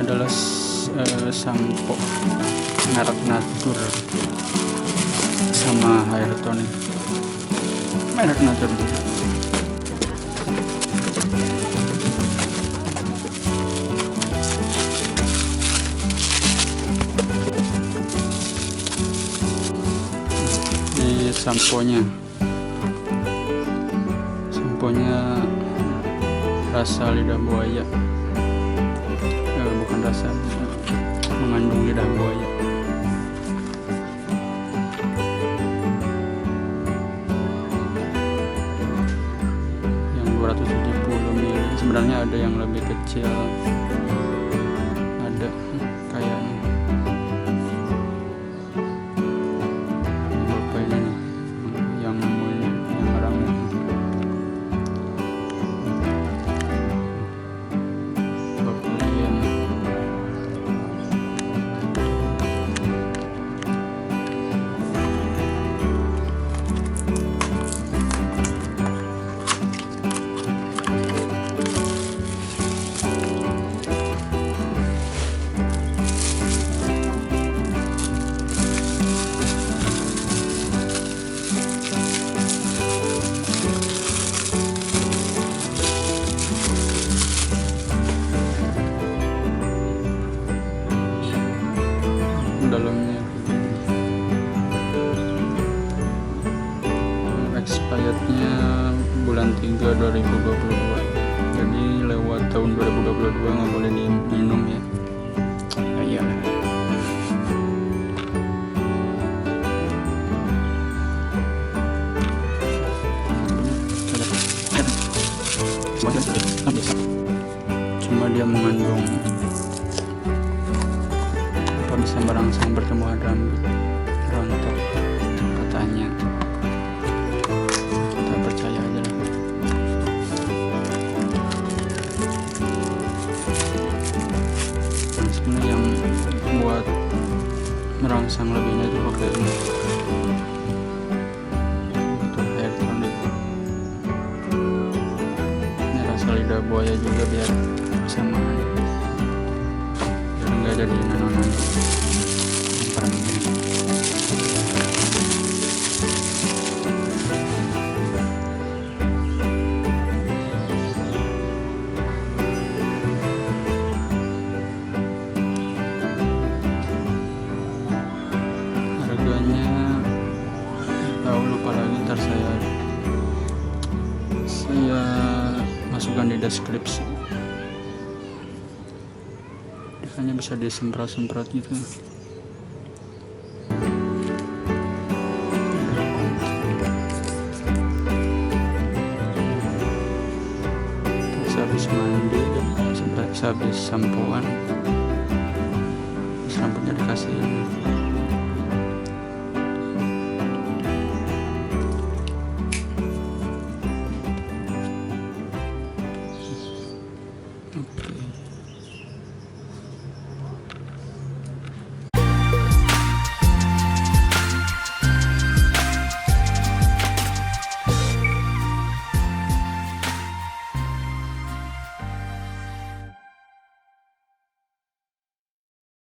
adalah sampo merek Natur sama hair tonic merek Natur. Ini samponya rasa lidah buaya, bukan rasa, mengandung lidah buaya. Yang 270 ml, sebenarnya ada yang lebih kecil, ada kayaknya berapa ini nih yang nemuin, yang orangnya dalamnya. Expirednya bulan 3 2022, jadi lewat tahun 2022 nggak boleh diminum ya. Ya iyalah. Cuma dia mengandung bisa merangsang pertumbuhan rambut rontok katanya. Kita percaya aja lah. Nah, sebenarnya yang buat merangsang lebihnya itu pakai ini untuk hair tonic. Ini rasa lidah buaya juga biar bersamaan, biar nggak jadi nanonan. Harganya tahu, lupa lagi, ntar saya masukkan di deskripsi. Hanya bisa disemprot-semprot gitu. Habis mandi, habis sampoan, rambutnya dikasih